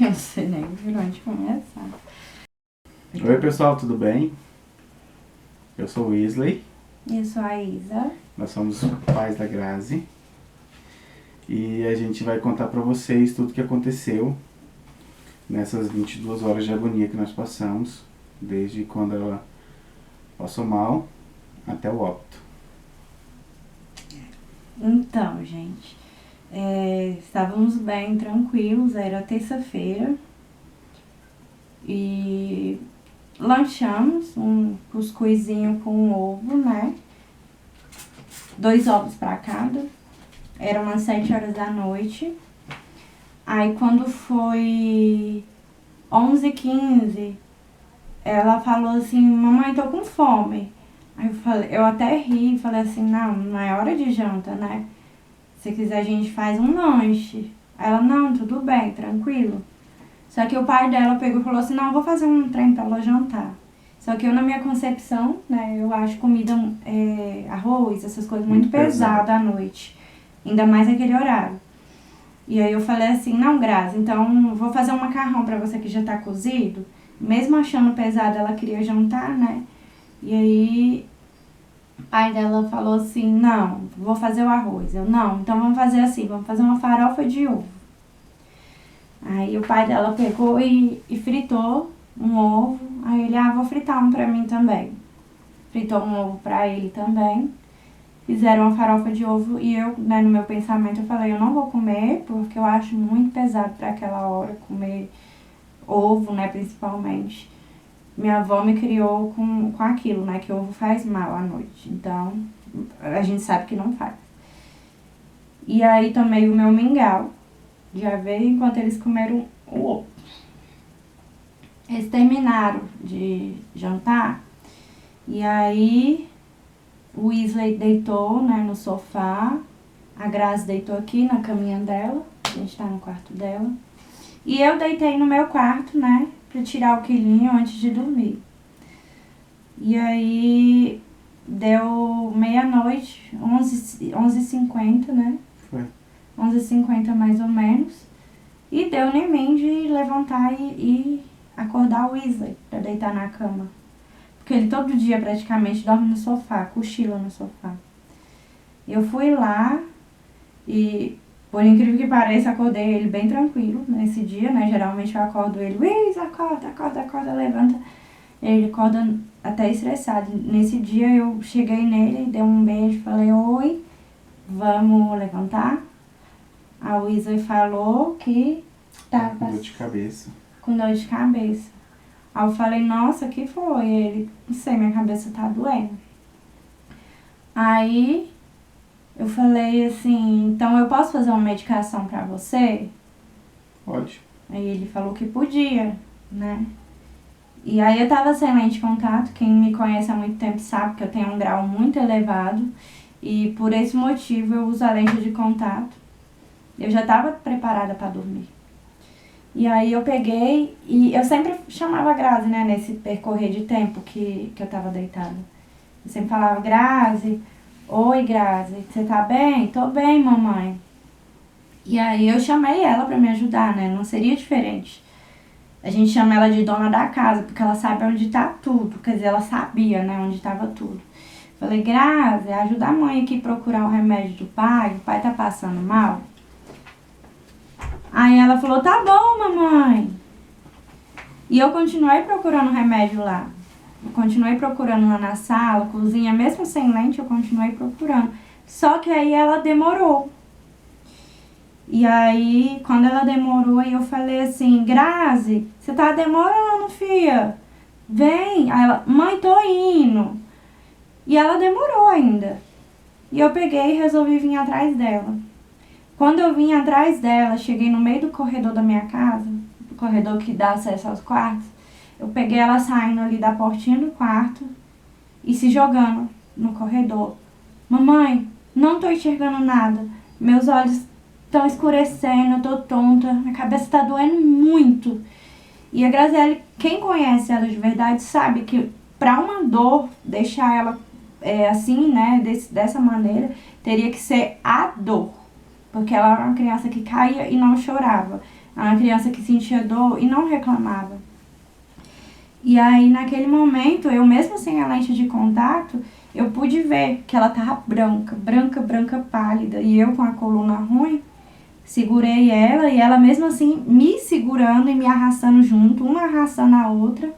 não sei nem por onde começar. Oi pessoal, tudo bem? Eu sou o Wesley, Eu sou a Isa. nós somos pais da Grazi e a gente vai contar pra vocês tudo o que aconteceu nessas 22 horas de agonia que nós passamos, desde quando ela passou mal até o óbito. Então, gente, estávamos bem tranquilos, era terça-feira e lanchamos um cuscuzinho com ovo, né? 2 ovos para cada. Era umas 7 horas da noite. Aí quando foi 11h15, ela falou assim, mamãe, tô com fome. Aí eu até ri e falei assim, não é hora de janta, né? Se quiser a gente faz um lanche. Aí ela, não, tudo bem, tranquilo. Só que o pai dela pegou e falou assim, não, eu vou fazer um trem pra ela jantar. Só que eu, na minha concepção, né, eu acho comida, arroz, essas coisas muito pesada à noite. Ainda mais naquele horário. E aí eu falei assim, não, Grazi, então vou fazer um macarrão pra você que já tá cozido. Mesmo achando pesado, ela queria jantar, né? E aí o pai dela falou assim, não, vou fazer o arroz. Eu, não, então vamos fazer assim, vamos fazer uma farofa de ovo. Aí o pai dela pegou e fritou um ovo. Aí ele, vou fritar um pra mim também. Fritou um ovo pra ele também. Fizeram uma farofa de ovo e eu, né, no meu pensamento, eu falei, eu não vou comer, porque eu acho muito pesado pra aquela hora comer ovo, né, principalmente. Minha avó me criou com aquilo, né, que ovo faz mal à noite. Então, a gente sabe que não faz. E aí tomei o meu mingau de aveia enquanto eles comeram o ovo. Eles terminaram de jantar e aí o Wesley deitou, né, no sofá, a Grazi deitou aqui na caminha dela, a gente tá no quarto dela. E eu deitei no meu quarto, né, pra tirar o quilinho antes de dormir. E aí deu meia-noite, 11h50, né? Foi. 11h50 mais ou menos. E deu em mim de levantar e acordar o Wesley pra deitar na cama. Porque ele todo dia praticamente dorme no sofá, cochila no sofá. Eu fui lá e, por incrível que pareça, acordei ele bem tranquilo nesse dia, né? Geralmente eu acordo ele, Wesley, acorda, levanta. Ele acorda até estressado. Nesse dia eu cheguei nele, dei um beijo, falei, oi, vamos levantar? A Wesley falou que tava Com dor de cabeça. com dor de cabeça. Aí eu falei, nossa, que foi? Ele, não sei, minha cabeça tá doendo. Aí eu falei assim, então eu posso fazer uma medicação pra você? Pode. Aí ele falou que podia, né? E aí eu tava sem lente de contato, quem me conhece há muito tempo sabe que eu tenho um grau muito elevado. E por esse motivo eu uso a lente de contato. Eu já tava preparada pra dormir. E aí eu peguei e eu sempre chamava a Grazi, né, nesse percorrer de tempo que eu tava deitada. Eu sempre falava, Grazi, oi Grazi, você tá bem? Tô bem, mamãe. E aí eu chamei ela pra me ajudar, né, não seria diferente. A gente chama ela de dona da casa, porque ela sabe onde tá tudo, quer dizer, ela sabia, né, onde tava tudo. Falei, Grazi, ajuda a mãe aqui a procurar o remédio do pai, o pai tá passando mal. Aí ela falou, tá bom, mamãe. E eu continuei procurando remédio lá. Eu continuei procurando lá na sala, cozinha, mesmo sem lente, eu continuei procurando. Só que aí ela demorou. E aí, quando ela demorou, eu falei assim, Grazi, você tá demorando, filha. Vem. Aí ela, mãe, tô indo. E ela demorou ainda. E eu peguei e resolvi vir atrás dela. Quando eu vim atrás dela, cheguei no meio do corredor da minha casa, o corredor que dá acesso aos quartos, eu peguei ela saindo ali da portinha do quarto e se jogando no corredor. Mamãe, não tô enxergando nada, meus olhos estão escurecendo, eu tô tonta, minha cabeça tá doendo muito. E a Graziele, quem conhece ela de verdade, sabe que pra uma dor, deixar ela assim, né, dessa maneira, teria que ser a dor. Porque ela era uma criança que caía e não chorava. Era uma criança que sentia dor e não reclamava. E aí, naquele momento, eu mesmo sem a lente de contato, eu pude ver que ela tava branca, pálida. E eu com a coluna ruim, segurei ela e ela mesmo assim me segurando e me arrastando junto, uma arrastando a outra.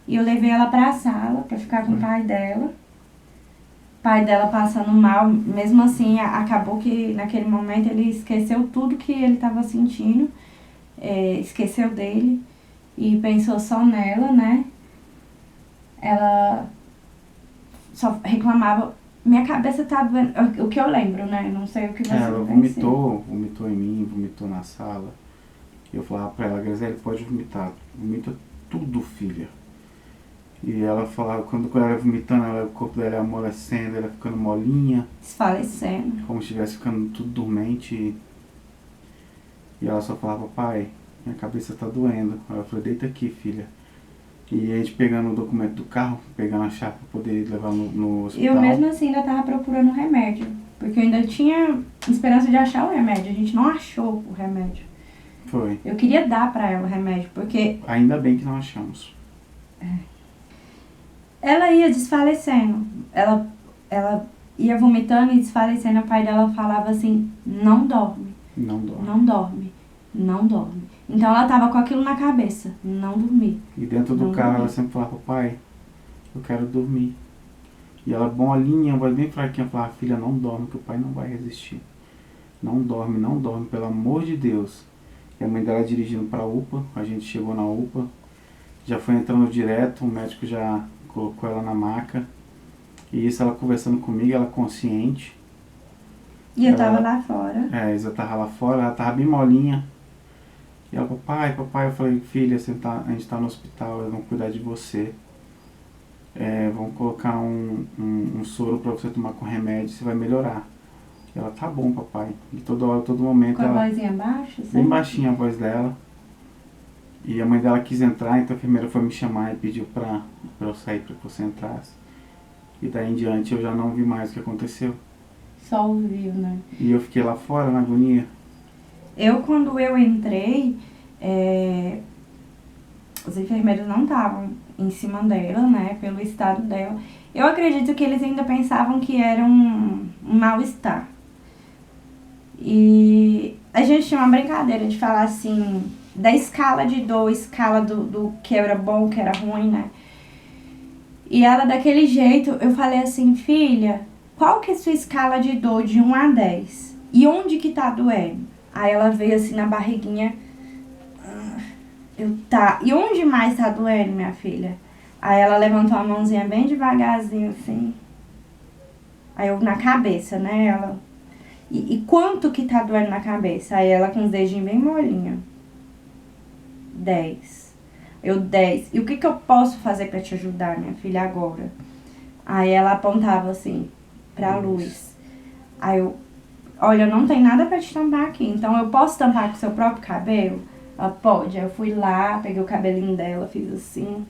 E eu levei ela pra sala pra ficar com o pai dela. O pai dela passando mal, mesmo assim, acabou que naquele momento ele esqueceu tudo que ele tava sentindo. Esqueceu dele e pensou só nela, né? Ela só reclamava, minha cabeça tá doendo, o que eu lembro, né? Não sei o que você Ela pensou. vomitou em mim, vomitou na sala. Eu falava pra ela, Graziele, pode vomitar, vomita tudo, filha. E ela falava, quando ela ia vomitando, o corpo dela ia amolecendo, ela ficando molinha, Desfalecendo. como se estivesse ficando tudo dormente. E ela só falava, pai, minha cabeça tá doendo. Aí eu falei, deita aqui, filha. E a gente pegando o documento do carro, pegando a chave pra poder levar no hospital. Eu mesmo assim ainda tava procurando remédio, porque eu ainda tinha esperança de achar o remédio, a gente não achou o remédio. Foi. Eu queria dar pra ela o remédio, porque Ainda bem que não achamos. ela ia desfalecendo, ela ia vomitando e desfalecendo, o pai dela falava assim, não dorme, Não dorme. não dorme, não dorme. Então ela tava com aquilo na cabeça, não dormir. E dentro do Não carro dormi. ela sempre falava, pai, eu quero dormir. E ela bolinha, voz bem fraquinha, falava, filha, não dorme, que o pai não vai resistir. Não dorme, pelo amor de Deus. E a mãe dela dirigindo pra UPA, a gente chegou na UPA, já foi entrando direto, o médico já colocou ela na maca. E isso ela conversando comigo, ela consciente. E eu tava lá fora. Isa tava lá fora, ela tava bem molinha. E ela, papai, eu falei, filha, a gente tá no hospital, eles vão cuidar de você. Vão colocar um soro pra você tomar com remédio, você vai melhorar. E ela, tá bom, papai. E toda hora, todo momento Com a ela... vozinha baixa, assim. Bem baixinha a voz dela. E a mãe dela quis entrar, então a enfermeira foi me chamar e pediu pra eu sair pra que você entrasse. E daí em diante eu já não vi mais o que aconteceu. Só ouviu, né? E eu fiquei lá fora, na agonia. Quando eu entrei, os enfermeiros não estavam em cima dela, né? Pelo estado dela. Eu acredito que eles ainda pensavam que era um mal-estar. E a gente tinha uma brincadeira de falar assim, da escala de dor, escala do que era bom, que era ruim, né? E ela daquele jeito, eu falei assim, filha, qual que é a sua escala de dor de 1 a 10? E onde que tá doendo? Aí ela veio assim na barriguinha, e onde mais tá doendo, minha filha? Aí ela levantou a mãozinha bem devagarzinho assim, aí eu na cabeça, né, ela... E quanto que tá doendo na cabeça? Aí ela com os dedinhos bem molinhos. 10. 10. E o que eu posso fazer pra te ajudar, minha filha, agora? Aí ela apontava assim, pra luz. Aí eu, olha, não tem nada pra te tampar aqui, então eu posso tampar com o seu próprio cabelo? Ela, pode. Aí eu fui lá, peguei o cabelinho dela, fiz assim.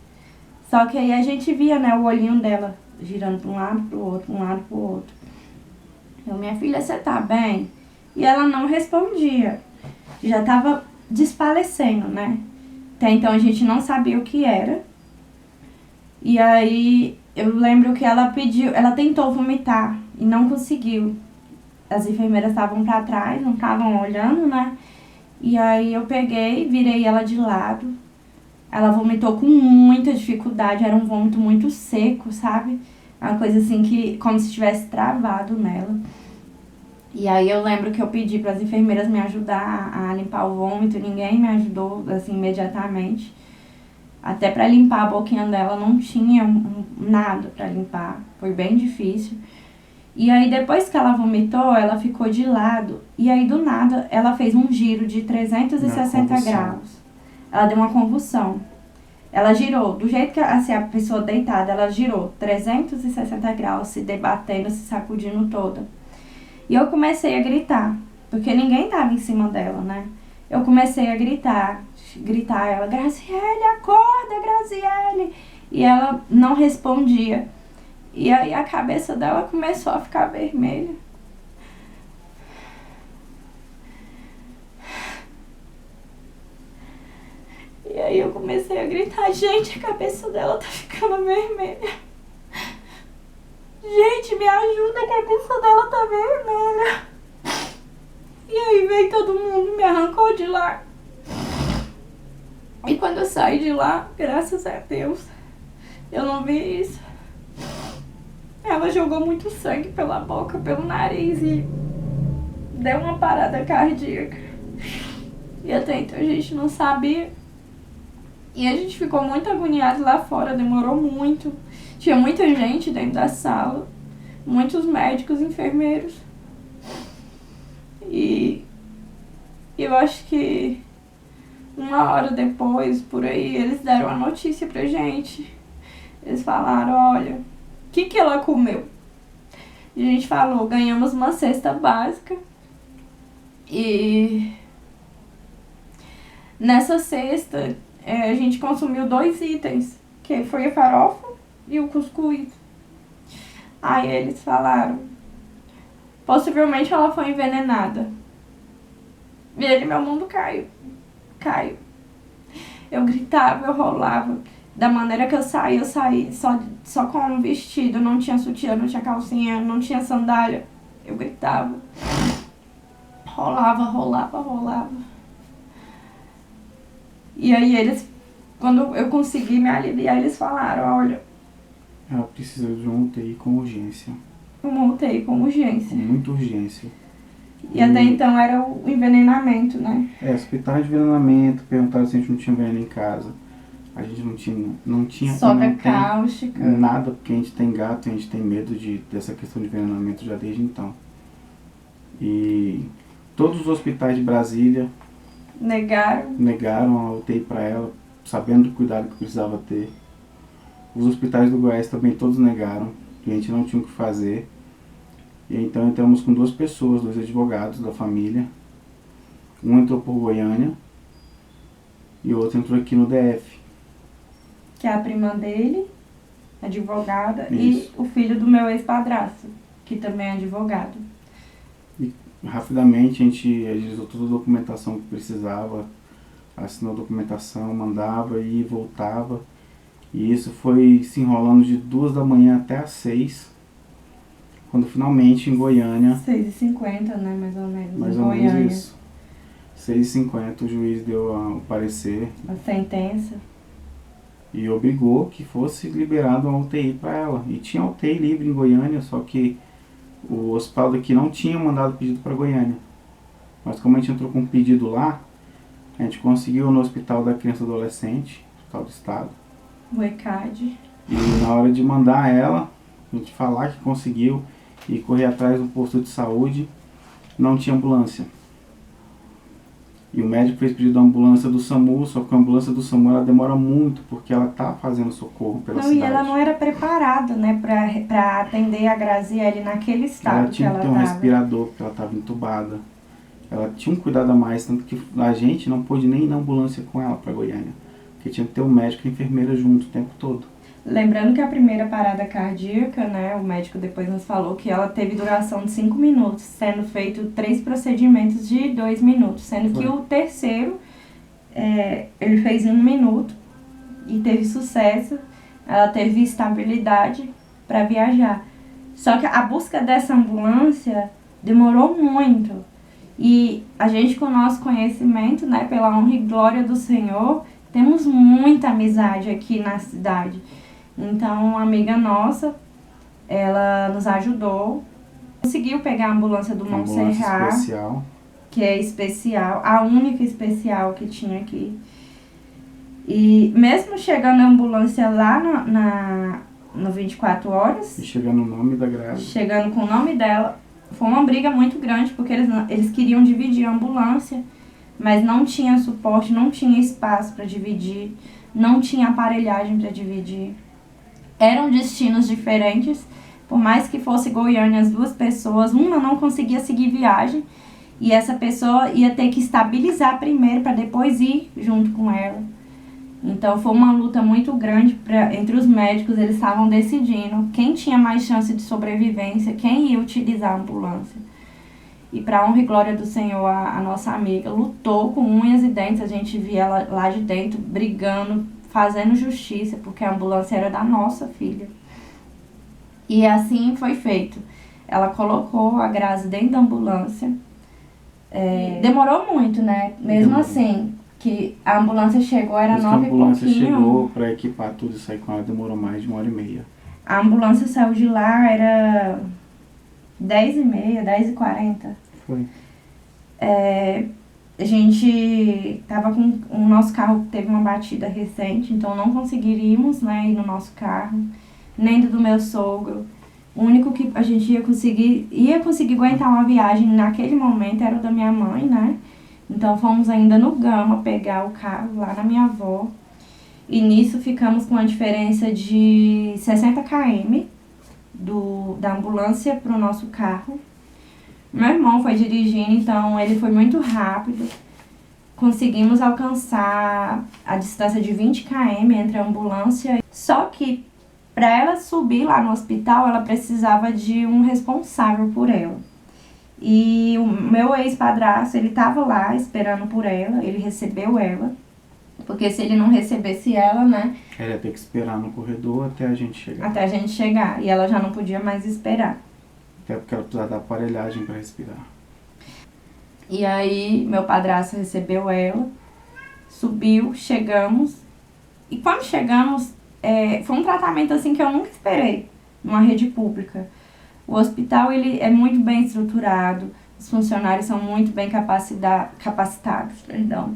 Só que aí a gente via, né, o olhinho dela girando pra um lado, pro outro, pra um lado, pro outro. Eu, minha filha, você tá bem? E ela não respondia. Já tava desfalecendo, né? Até então a gente não sabia o que era. E aí eu lembro que ela tentou vomitar e não conseguiu. As enfermeiras estavam pra trás, não estavam olhando, né? E aí eu peguei, virei ela de lado. Ela vomitou com muita dificuldade, era um vômito muito seco, sabe? Uma coisa assim que, como se tivesse travado nela. E aí eu lembro que eu pedi para as enfermeiras me ajudar a limpar o vômito, ninguém me ajudou, assim, imediatamente. Até para limpar a boquinha dela não tinha nada para limpar, foi bem difícil. E aí depois que ela vomitou, ela ficou de lado. E aí do nada ela fez um giro de 360 graus. Ela deu uma convulsão. Ela girou, do jeito que assim, a pessoa deitada, ela girou 360 graus, se debatendo, se sacudindo toda. E eu comecei a gritar, porque ninguém tava em cima dela, né? Eu comecei a gritar ela, Graziele, acorda, Graziele! E ela não respondia. E aí a cabeça dela começou a ficar vermelha. E aí eu comecei a gritar, gente, a cabeça dela tá ficando vermelha. Gente, me ajuda, a cabeça dela tá vermelha. E aí veio todo mundo, me arrancou de lá. E quando eu saí de lá, graças a Deus, eu não vi isso. Ela jogou muito sangue pela boca, pelo nariz e deu uma parada cardíaca. E até então a gente não sabia. E a gente ficou muito agoniado lá fora, demorou muito. Tinha muita gente dentro da sala, muitos médicos, enfermeiros. E eu acho que 1 hora depois, por aí, eles deram a notícia pra gente. Eles falaram, olha, o que ela comeu? E a gente falou, ganhamos uma cesta básica. E nessa cesta, a gente consumiu 2 itens, que foi a farofa e o cuscuz. Aí eles falaram, possivelmente ela foi envenenada. E aí meu mundo caiu. Eu gritava, eu rolava. Da maneira que eu saí só com um vestido, não tinha sutiã, não tinha calcinha, não tinha sandália. Eu gritava. Rolava. E aí eles, quando eu consegui me aliviar, eles falaram, olha, ela precisa de um UTI com urgência. uma UTI com urgência. Com muita urgência. E até então era o envenenamento, né? Hospital de envenenamento, perguntaram se a gente não tinha veneno em casa. A gente não tinha Soda cáustica. Nada, porque a gente tem gato e a gente tem medo dessa questão de envenenamento já desde então. E todos os hospitais de Brasília negaram a UTI para ela, sabendo do cuidado que precisava ter. Os hospitais do Goiás também todos negaram, que a gente não tinha o que fazer. E então entramos com 2 pessoas, 2 advogados da família. Um entrou por Goiânia e o outro entrou aqui no DF. Que é a prima dele, advogada, Isso. E o filho do meu ex-padrasto, que também é advogado. E rapidamente a gente agilizou toda a documentação que precisava, assinou a documentação, mandava e voltava. E isso foi se enrolando de 2 da manhã até às 6, quando finalmente em Goiânia... 6h50, né, mais ou menos, mais em ou Goiânia. menos isso. 6h50 o juiz deu o parecer. A sentença. E obrigou que fosse liberado uma UTI para ela. E tinha UTI livre em Goiânia, só que o hospital daqui não tinha mandado pedido para Goiânia. Mas como a gente entrou com um pedido lá, a gente conseguiu no Hospital da Criança e Adolescente, Hospital do Estado. O ECAD. E na hora de mandar ela, a gente falar que conseguiu e correr atrás do posto de saúde, não tinha ambulância. E o médico fez pedido da ambulância do SAMU, só que a ambulância do SAMU ela demora muito, porque ela tá fazendo socorro pela cidade. E ela não era preparada, né, pra atender a Graziele naquele estado ela tinha que que ter ela um tava. respirador, porque ela estava entubada. Ela tinha um cuidado a mais, tanto que a gente não pôde nem ir na ambulância com ela para Goiânia, porque tinha que ter um médico e enfermeira junto o tempo todo. Lembrando que a primeira parada cardíaca, né, o médico depois nos falou que ela teve duração de 5 minutos, sendo feito 3 procedimentos de 2 minutos, sendo que o terceiro, ele fez em 1 minuto e teve sucesso, ela teve estabilidade para viajar. Só que a busca dessa ambulância demorou muito. E a gente, com o nosso conhecimento, né, pela honra e glória do Senhor, temos muita amizade aqui na cidade. Então, uma amiga nossa, ela nos ajudou, conseguiu pegar a ambulância do Montserrat, que é especial, a única especial que tinha aqui. E mesmo chegando a ambulância lá no 24 horas... E chegando o nome da Grazi. Chegando com o nome dela, foi uma briga muito grande, porque eles queriam dividir a ambulância, mas não tinha suporte, não tinha espaço para dividir, não tinha aparelhagem para dividir. Eram destinos diferentes, por mais que fosse Goiânia as 2 pessoas, uma não conseguia seguir viagem, e essa pessoa ia ter que estabilizar primeiro para depois ir junto com ela. Então foi uma luta muito grande entre os médicos, eles estavam decidindo quem tinha mais chance de sobrevivência, quem ia utilizar a ambulância. E para honra e glória do Senhor, a nossa amiga lutou com unhas e dentes. A gente via ela lá de dentro brigando, fazendo justiça, porque a ambulância era da nossa filha. E assim foi feito. Ela colocou a Grazi dentro da ambulância. Demorou muito, né? Mesmo Demorou. assim, que a ambulância chegou, era Mas que a 9 e ambulância pouquinho. chegou para equipar tudo e sair com ela, demorou mais de 1h30. A ambulância saiu de lá, era 10h30, 10h40. Foi. A gente tava com... O nosso carro teve uma batida recente, então não conseguiríamos, né, ir no nosso carro, nem do meu sogro. O único que a gente ia conseguir aguentar uma viagem naquele momento era o da minha mãe, né? Então fomos ainda no Gama pegar o carro lá na minha avó. E nisso ficamos com uma diferença de 60 km da ambulância para o nosso carro. Meu irmão foi dirigindo, então ele foi muito rápido. Conseguimos alcançar a distância de 20 km entre a ambulância. Só que para ela subir lá no hospital, ela precisava de um responsável por ela. E o meu ex-padrasto, ele estava lá esperando por ela, ele recebeu ela. Porque se ele não recebesse ela, né? Ela ia ter que esperar no corredor até a gente chegar. Até a gente chegar. E ela já não podia mais esperar. Até porque ela precisava da aparelhagem para respirar. E aí, meu padrasto recebeu ela, subiu, chegamos. E quando chegamos, foi um tratamento assim que eu nunca esperei numa rede pública. O hospital, ele é muito bem estruturado, os funcionários são muito bem capacitados, perdão.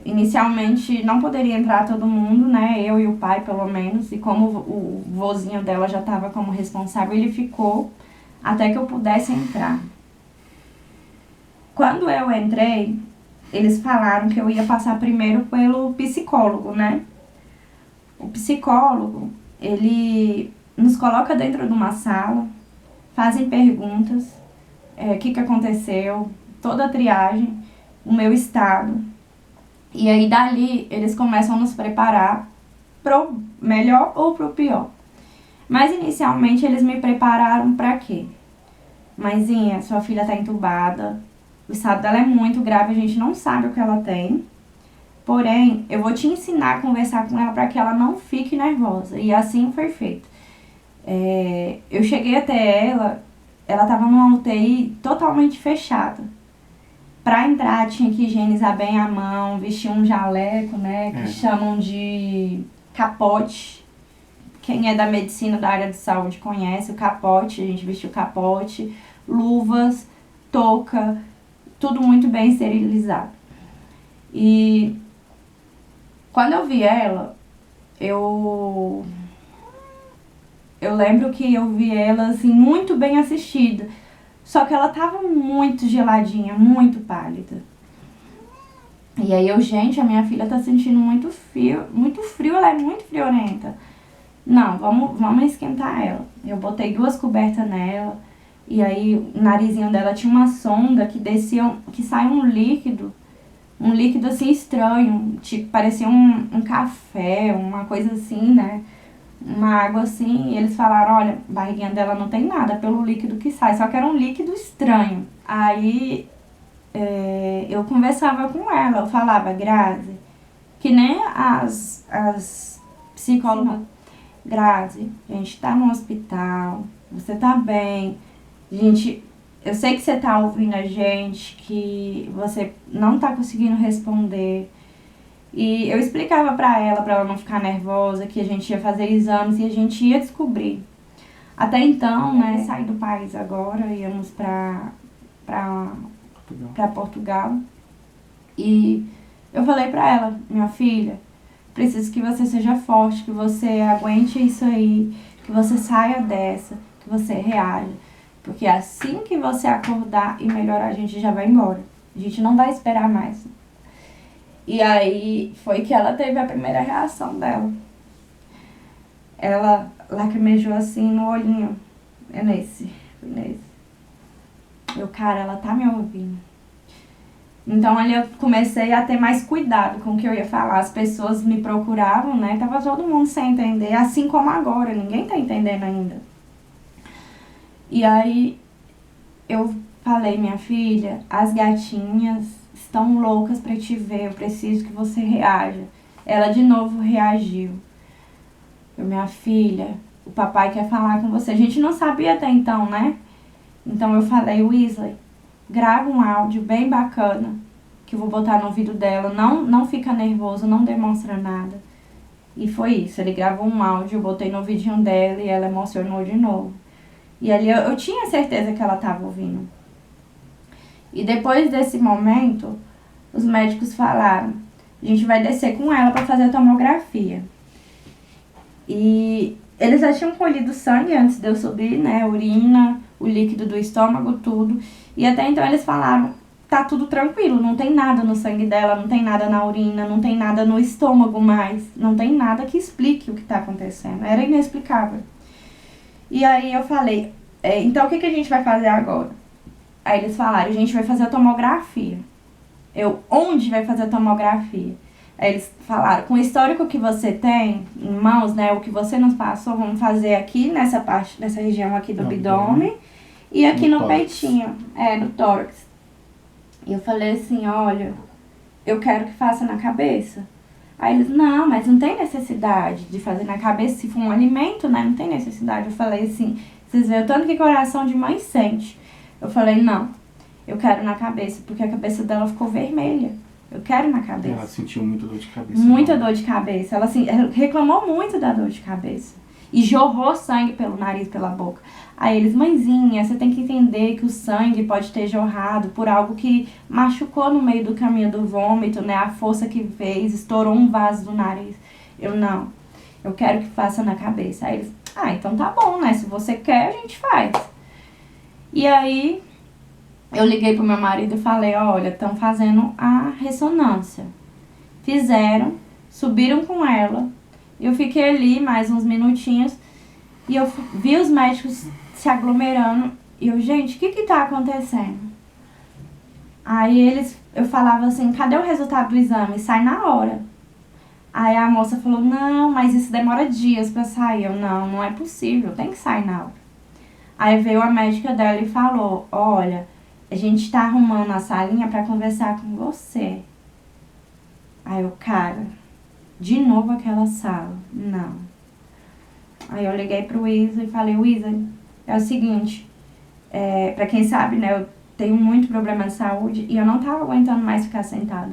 Inicialmente não poderia entrar todo mundo, né? Eu e o pai, pelo menos. E como o vozinho dela já estava como responsável, ele ficou até que eu pudesse entrar. Quando eu entrei, eles falaram que eu ia passar primeiro pelo psicólogo, né? O psicólogo, ele nos coloca dentro de uma sala, fazem perguntas, o que aconteceu, toda a triagem, o meu estado. E aí dali eles começam a nos preparar pro melhor ou pro pior. Mas inicialmente eles me prepararam para quê? Mãezinha, sua filha tá entubada, o estado dela é muito grave, a gente não sabe o que ela tem. Porém, eu vou te ensinar a conversar com ela para que ela não fique nervosa. E assim foi feito. Eu cheguei até ela tava numa UTI totalmente fechada. Para entrar, tinha que higienizar bem a mão, vestir um jaleco, né, que chamam de capote. Quem é da medicina, da área de saúde, conhece o capote. A gente vestiu capote, luvas, touca, tudo muito bem esterilizado. E quando eu vi ela, eu lembro que eu vi ela assim muito bem assistida. Só que ela tava muito geladinha, muito pálida. E aí gente, a minha filha tá sentindo muito frio, ela é muito friorenta. Não, vamos esquentar ela. Eu botei 2 cobertas nela. E aí o narizinho dela tinha uma sonda que saia um líquido assim estranho, tipo, parecia um café, uma coisa assim, né? Uma água assim, e eles falaram, olha, a barriguinha dela não tem nada pelo líquido que sai, só que era um líquido estranho. Aí eu conversava com ela, eu falava, Grazi, que nem as psicólogas, Grazi, a gente tá no hospital, você tá bem, eu sei que você tá ouvindo a gente, que você não tá conseguindo responder. E eu explicava pra ela não ficar nervosa, que a gente ia fazer exames e a gente ia descobrir. Até então, né, saí do país agora, íamos pra Portugal. E eu falei pra ela, minha filha, preciso que você seja forte, que você aguente isso aí, que você saia dessa, que você reaja. Porque assim que você acordar e melhorar, a gente já vai embora. A gente não vai esperar mais. E aí foi que ela teve a primeira reação dela. Ela lacrimejou assim no olhinho. Foi nesse. Cara, ela tá me ouvindo. Então ali eu comecei a ter mais cuidado com o que eu ia falar. As pessoas me procuravam, né? Tava todo mundo sem entender, assim como agora. Ninguém tá entendendo ainda. E aí eu falei, minha filha, as gatinhas estão loucas pra te ver, eu preciso que você reaja. Ela de novo reagiu. Minha filha, o papai quer falar com você. A gente não sabia até então, né? Então eu falei, Weasley, grava um áudio bem bacana, que eu vou botar no ouvido dela. Não fica nervoso, não demonstra nada. E foi isso, ele gravou um áudio, eu botei no ouvidinho dela e ela emocionou de novo. E ali eu tinha certeza que ela estava ouvindo. E depois desse momento, os médicos falaram, a gente vai descer com ela para fazer a tomografia. E eles já tinham colhido sangue antes de eu subir, né? Urina, o líquido do estômago, tudo. E até então eles falaram, tá tudo tranquilo, não tem nada no sangue dela, não tem nada na urina, não tem nada no estômago mais. Não tem nada que explique o que tá acontecendo. Era inexplicável. E aí eu falei, então o que a gente vai fazer agora? Aí eles falaram, a gente vai fazer a tomografia. Onde vai fazer a tomografia? Aí eles falaram, com o histórico que você tem em mãos, né, o que você nos passou, vamos fazer aqui nessa parte, nessa região aqui do abdômen e aqui no peitinho, no tórax. E eu falei assim, olha, eu quero que faça na cabeça. Aí eles, não, mas não tem necessidade de fazer na cabeça, se for um alimento, né, não tem necessidade. Eu falei assim, vocês veem o tanto que coração de mãe sente. Eu falei, não, eu quero na cabeça, porque a cabeça dela ficou vermelha. Eu quero na cabeça. Ela sentiu muita dor de cabeça. Muita dor de cabeça. Ela reclamou muito da dor de cabeça. E jorrou sangue pelo nariz, pela boca. Aí eles, mãezinha, você tem que entender que o sangue pode ter jorrado por algo que machucou no meio do caminho do vômito, né? A força que fez, estourou um vaso do nariz. Eu, não. Eu quero que faça na cabeça. Aí eles, então tá bom, né? Se você quer, a gente faz. E aí eu liguei pro meu marido e falei, olha, estão fazendo a ressonância. Fizeram, subiram com ela. Eu fiquei ali mais uns minutinhos e eu vi os médicos se aglomerando. E eu, gente, o que tá acontecendo? Aí eu falava assim, cadê o resultado do exame? Sai na hora. Aí a moça falou, não, mas isso demora dias pra sair. Eu, não é possível, tem que sair na hora. Aí veio a médica dela e falou, olha, a gente tá arrumando a salinha pra conversar com você. Aí eu, cara, de novo aquela sala. Não. Aí eu liguei pro Weasley e falei, Weasley, é o seguinte, pra quem sabe, né, eu tenho muito problema de saúde e eu não tava aguentando mais ficar sentada.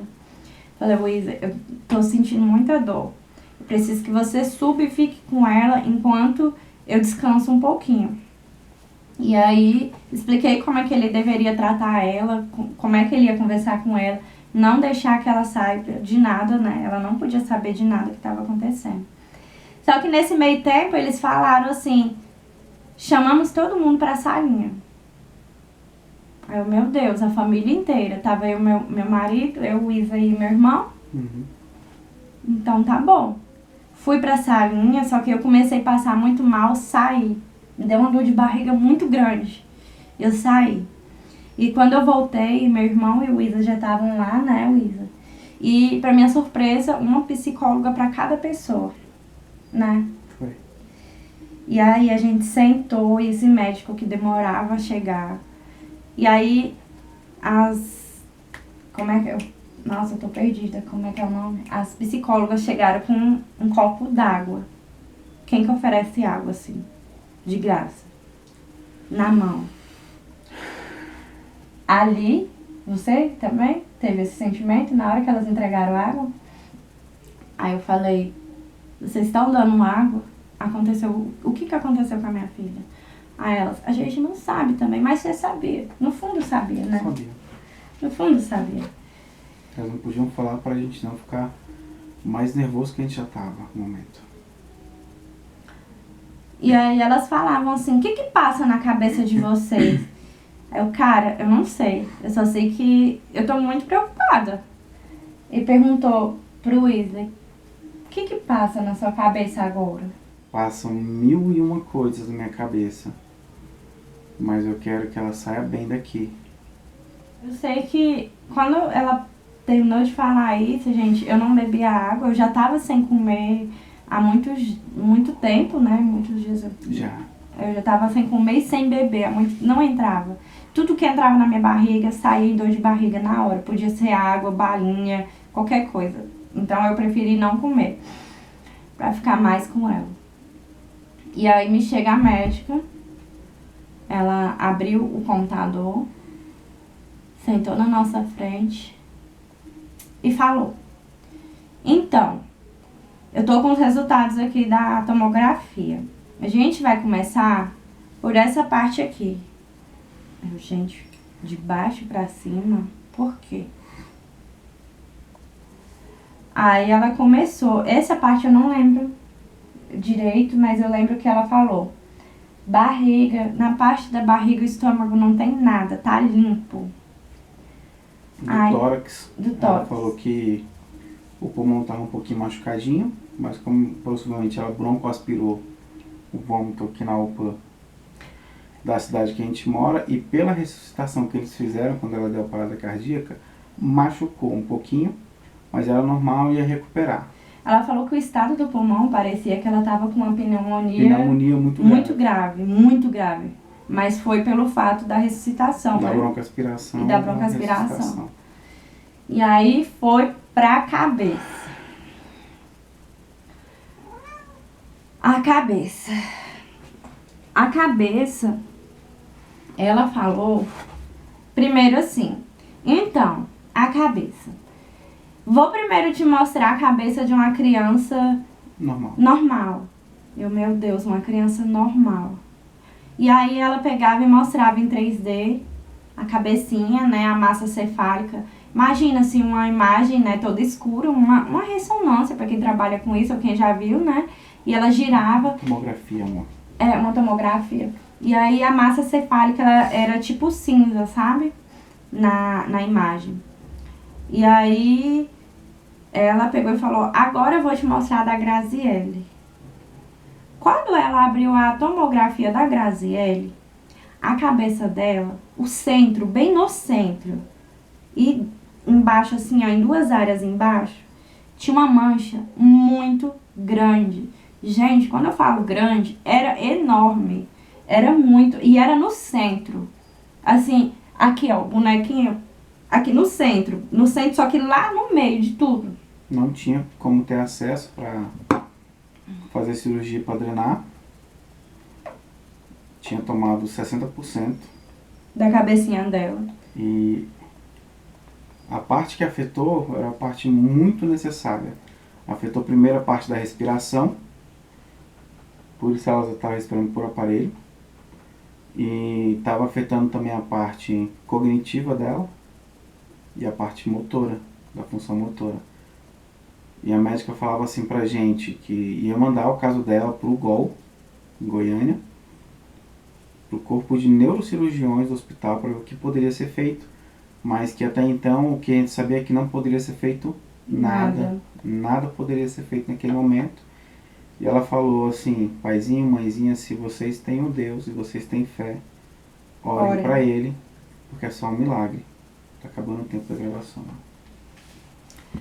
Falei, Weasley, eu tô sentindo muita dor. Eu preciso que você suba e fique com ela enquanto eu descanso um pouquinho. E aí, expliquei como é que ele deveria tratar ela, como é que ele ia conversar com ela, não deixar que ela saiba de nada, né? Ela não podia saber de nada que estava acontecendo. Só que nesse meio tempo, eles falaram assim, chamamos todo mundo para a salinha. Aí eu, meu Deus, a família inteira. Tava eu, meu marido, eu, Isa e meu irmão. Uhum. Então tá bom. Fui pra salinha, só que eu comecei a passar muito mal, saí. Me deu uma dor de barriga muito grande. Eu saí. E quando eu voltei, meu irmão e o Isa já estavam lá, né, o Isa? E, pra minha surpresa, uma psicóloga pra cada pessoa, né? Foi. E aí a gente sentou, e esse médico que demorava a chegar. E aí, como é que eu... Nossa, eu tô perdida, como é que é o nome? As psicólogas chegaram com um copo d'água. Quem que oferece água, assim? De graça, na mão. Ali, você também teve esse sentimento na hora que elas entregaram água? Aí eu falei, vocês estão dando água? O que aconteceu com a minha filha? Aí elas, a gente não sabe também, mas você sabia. No fundo sabia, né? Sabia. No fundo sabia. Elas não podiam falar pra gente não ficar mais nervoso que a gente já tava no momento. E aí elas falavam assim, o que passa na cabeça de vocês? Aí eu, cara, eu não sei. Eu só sei que eu tô muito preocupada. E perguntou pro Weasley, o que passa na sua cabeça agora? Passam 1001 coisas na minha cabeça. Mas eu quero que ela saia bem daqui. Eu sei que quando ela terminou de falar isso, gente, eu não bebia água. Eu já tava sem comer há muito tempo, né? Muitos dias. Já. Eu já tava sem comer e sem beber. Não entrava. tudo que entrava na minha barriga saía em dor de barriga na hora. Podia ser água, balinha, qualquer coisa. Então eu preferi não comer, pra ficar mais com ela. E aí me chega a médica, ela abriu o computador, sentou na nossa frente e falou: então, eu tô com os resultados aqui da tomografia. A gente vai começar por essa parte aqui. Eu, gente, de baixo pra cima, por quê? Aí ela começou, essa parte eu não lembro direito, mas eu lembro que ela falou: barriga, na parte da barriga o estômago não tem nada, tá limpo. Tórax. Do Ela tórax. falou que o pulmão estava um pouquinho machucadinho, mas como possivelmente ela broncoaspirou o vômito aqui na UPA da cidade que a gente mora, e pela ressuscitação que eles fizeram quando ela deu a parada cardíaca, machucou um pouquinho, mas era normal e ia recuperar. Ela falou que o estado do pulmão parecia que ela tava com uma pneumonia muito grave, muito grave. Mas foi pelo fato da ressuscitação, da né? broncoaspiração. E da broncoaspiração. E aí foi pra cabeça. A cabeça, ela falou primeiro assim: então, a cabeça. Vou primeiro te mostrar a cabeça de uma criança normal. Eu, meu Deus, uma criança normal. E aí ela pegava e mostrava em 3D a cabecinha, né, a massa cefálica. Imagina assim uma imagem, né, toda escura, uma ressonância para quem trabalha com isso ou quem já viu, né? E ela girava. Tomografia, amor. É, uma tomografia. E aí a massa cefálica ela era tipo cinza, sabe? Na imagem. E aí ela pegou e falou: agora eu vou te mostrar a da Graziele. Quando ela abriu a tomografia da Graziele, a cabeça dela, o centro, bem no centro, e embaixo assim, ó, em duas áreas embaixo, tinha uma mancha muito grande. Gente, quando eu falo grande, era enorme. Era muito, e era no centro. Assim, aqui ó, o bonequinho, aqui no centro, só que lá no meio de tudo. Não tinha como ter acesso para fazer cirurgia para drenar. Tinha tomado 60% da cabecinha dela. E a parte que afetou era a parte muito necessária. Afetou primeiro a parte da respiração, por isso ela estava respirando por aparelho. E estava afetando também a parte cognitiva dela e a parte motora, da função motora. E a médica falava assim pra gente que ia mandar o caso dela pro GOL, em Goiânia, pro corpo de neurocirurgiões do hospital para ver o que poderia ser feito. Mas que até então o que a gente sabia é que não poderia ser feito nada. Nada poderia ser feito naquele momento. E ela falou assim: paizinho, mãezinha, se vocês têm um Deus e vocês têm fé, orem para Ele, porque é só um milagre. Tá acabando o tempo da gravação.